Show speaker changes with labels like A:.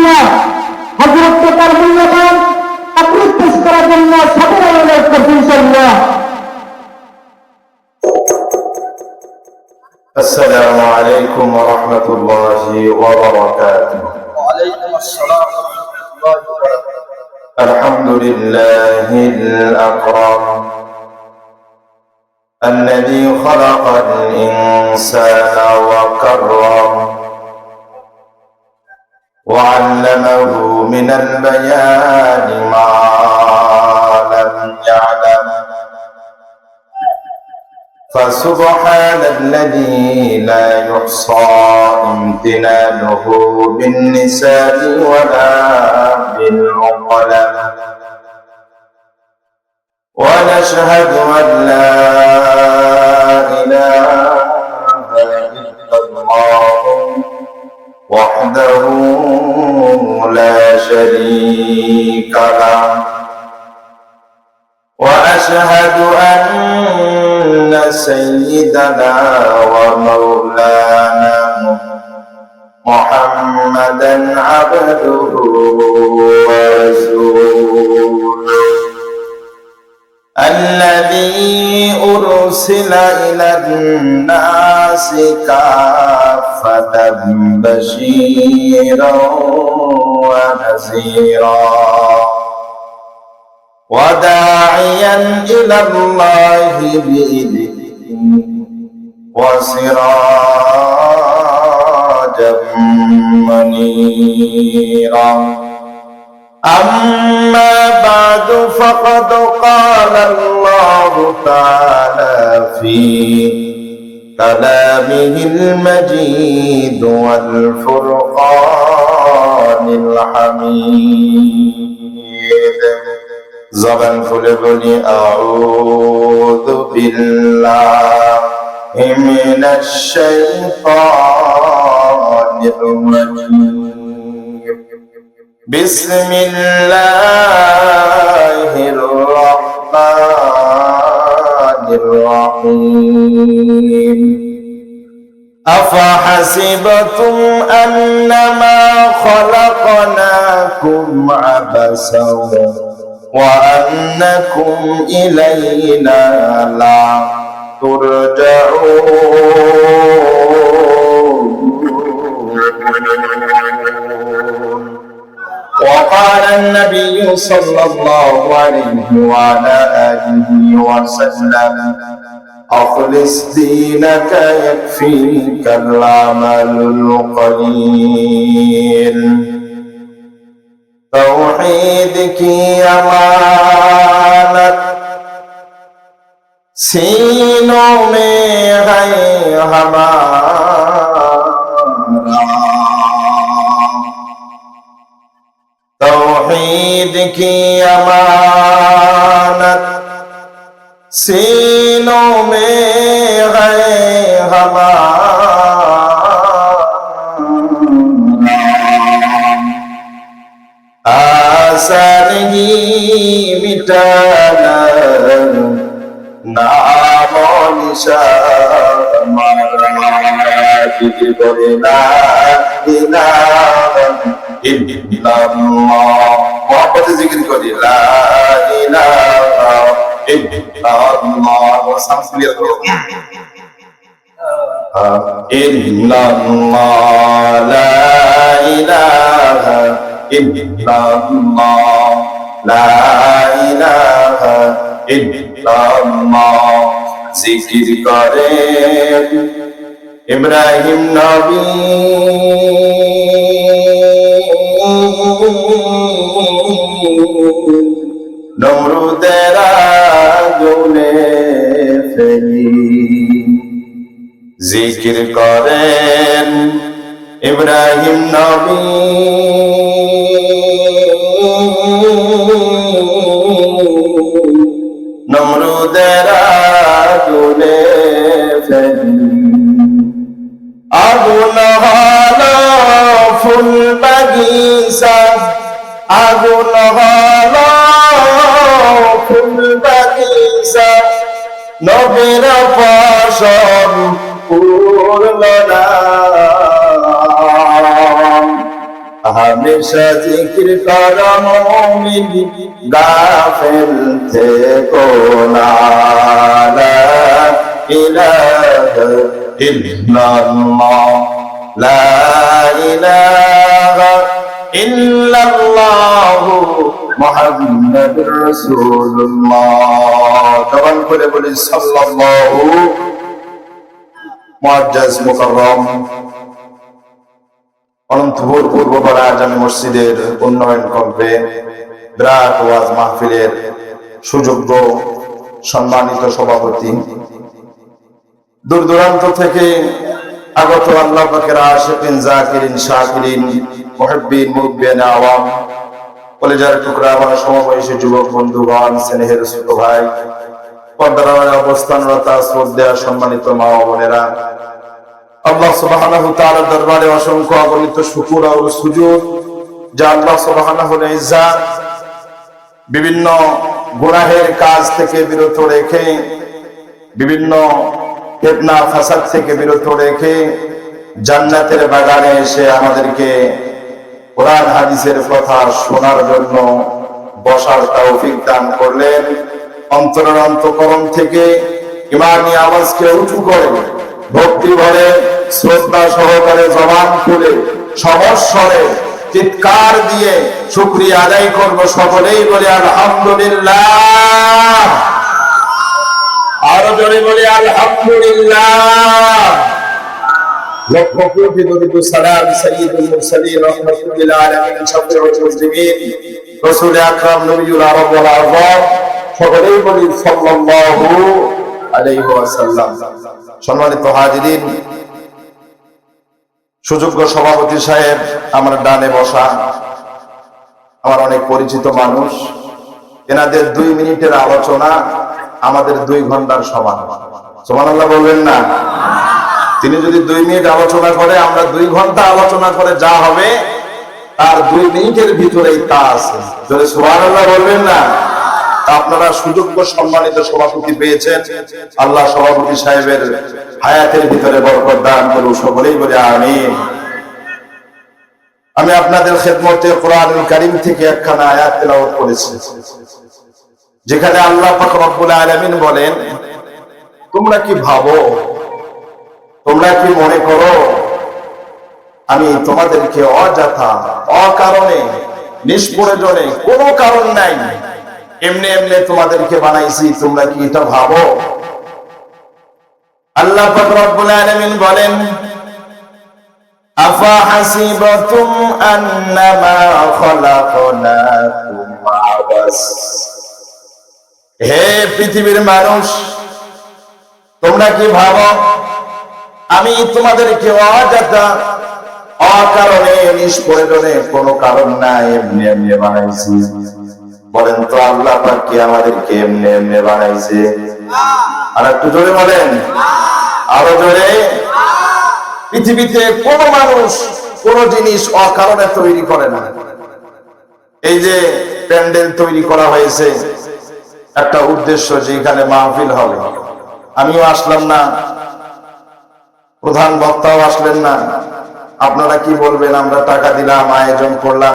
A: শুকরিয়া। হযরতকে তার মূল্যবান তাকরীর পেশ করার জন্য সকলে অনুরোধ করছি ইনশাআল্লাহ।
B: السلام عليكم ورحمة الله وبركاته.
C: وعليكم السلام ورحمة الله وبركاته.
B: الحمد لله الأكرم الذي خلق الإنسان وكرم وعلمه من البيان ما لم يعلم فسبحان الذي لا يحصى امتنانه بالنساء ولا بالعقلاء ونشهد أن لا إله إلا الله وحده لا شريك له وأشهد أن سيدنا ومولانا محمدا عبده ورسوله الذي أرسل إلى الناس كافة بشيرا ونذيرا وداعيا إلى الله بإذنه وسراجا منيرا أما بعد فقد قال الله تعالى في كلامه المجيد والفرقان الحميد زبان খুলে বলি أعوذ بالله من الشيطان الرجيم بسم الله الرحمن الرحيم أفحسبتم أنما خلقناكم عبثا وأنكم إلينا لا ترجعون وقال النبي صلى الله عليه وعلى آله وسلم أخلص دينك يكفيك العمل القليل توحید کی امانت سینوں میں ہے ہمارا توحید کی امانت سینوں میں ہے ہمارا नहीं मिटाना नाम निशान जिक्र ला इलाहा इल्लल्लाह मोहब्बत जिक्र करी ला इलाहा इल्लल्लाह वो सांसलिया करो इल्लल्लाह ला इलाहा इल्लल्लाह ला इलाहा इल्लल्लाह जिक्र करे इब्राहिम नबी नमरूদের আগুনে ফেলি জিকির করেন ইব্রাহিম নবী নমরুদের আগুনে ফেলি আগুন হলো ফুল বাগিচা আগুন হলো ফুল বাগিচা নবীর ফসল পূর্ণ না हमेशा जिक्र करो मोमिन गाफिल থেকো না লা ইলাহা ইল্লাল্লাহ লা ইলাহা ইল্লাল্লাহ মুহাম্মাদুর রাসূলুল্লাহ। তখন করে বলি সাল্লাল্লাহু মুআজ্জাজ মুকাররম অনন্তপুর পূর্বপাড়া জামে মসজিদের উন্নয়ন কল্পে বিরাট ওয়াজ মাহফিলের সুযোগ্য সম্মানিত সভাপতি, দূর দূরান্ত থেকে আগত আল্লাহ পাকের আশিকিন জাকিরিন শাকিরিন মুহিব্বিন মুহিব্বিন আওয়াম, কলেজার টুকরা আমার সমবয়সী যুবক বন্ধুগণ, স্নেহের ছোট ভাই, পর্দার আড়ালে অবস্থানরত শ্রদ্ধেয় সম্মানিত মা ও বোনেরা, আল্লাহ সুবহানাহু ওয়া তাআলার দরবারে অসংখ্য অগণিত শুকর ও সুজুদ যে আল্লাহ সুবহানাহু ওয়া তাআলা বিভিন্ন গুনাহের কাজ থেকে বিরত রেখে, বিভিন্ন ফিতনা ফাসাদ থেকে বিরত রেখে জান্নাতের বাগানে এসে আমাদেরকে কোরআন হাদিসের কথা শোনার জন্য বসার তৌফিক দান করলেন। অন্তরের অন্তঃকরণ থেকে ঈমানি আওয়াজকে উঁচু করে ভক্তি ভরে শ্রদ্ধা সহকারে জবান খুলে সমস্বরে চিৎকার দিয়ে শুকরিয়া আদায় করব। সকলেই বলে আলহামদুলিল্লাহ, আরো জোরে বলে আলহামদুলিল্লাহ। লক্ষ কোটি দরুদ সালাম সাইয়্যিদুল মুরসালিন রাহমাতুল লিল আলামিন শাফিউল মুসলিমিন রাসূল আকরাম নবিয়ুল আরব ওয়াল আযম, সকলেই বলি সাল্লাল্লাহু আলাইহি ওয়াসাল্লাম। সম্মানিত হাজিরিন, সুযোগ্য সভাপতি সাহেব আমার ডানে বসা, আমার অনেক পরিচিত মানুষ, এনাদের 2 মিনিটের আলোচনা আমাদের 2 ঘন্টার সমান। সুবহানাল্লাহ বলবেন না? তিনি যদি 2 মিনিট আলোচনা করে, আমরা 2 ঘন্টা আলোচনা করে যা হবে তার 2 মিনিটের ভিতরেই তা আছে। যদি সুবহানাল্লাহ বলবেন না? আপনারা সুযোগ্য সম্মানিত সভাপতি পেয়েছেন, আল্লাহ সভাপতি সাহেবের হায়াতের ভিতরে বরকত দান করুন, সকলেই বলে আমিন। আমি আপনাদের খেদমতে কোরআনুল কারীম থেকে একখানা আয়াত তেলাওয়াত করেছি, যেখানে আল্লাহ পাক রব্বুল আলামিন বলেন, তোমরা কি ভাবো, তোমরা কি মনে করো আমি তোমাদেরকে অযথা, অকারণে, নিষ্প্রয়োজনে, কোনো কারণ নাই এমনি এমনি তোমাদেরকে বানাইছি, তোমরা কি এটা ভাবো? আল্লাহ পাক রব্বুল আলামিন বলেন, আফা হাসিবাতুম আন্নামা খলাকনাকুম আবাস। হে পৃথিবীর মানুষ, তোমরা কি ভাবো আমি তোমাদেরকে অযথা, অকারণে, নিষ্প্রয়োজনে, কোনো কারণ নাই এমনি এমনি বানাইছি? বলেন তো আল্লাহ পাক কি আমাদেরকে এমনি এমনি বানাইছে? আর একটু জোরে বলেন, আরো জোরে। পৃথিবীতে কোন মানুষ কোন জিনিস অকারণে তৈরি করে না। এই যে প্যান্ডেল তৈরি করা হয়েছে একটা উদ্দেশ্য, যেখানে মাহফিল হবে, আমিও আসলাম না, প্রধান বক্তাও আসলেন না, আপনারা কি বলবেন? আমরা টাকা দিলাম, আয়োজন করলাম,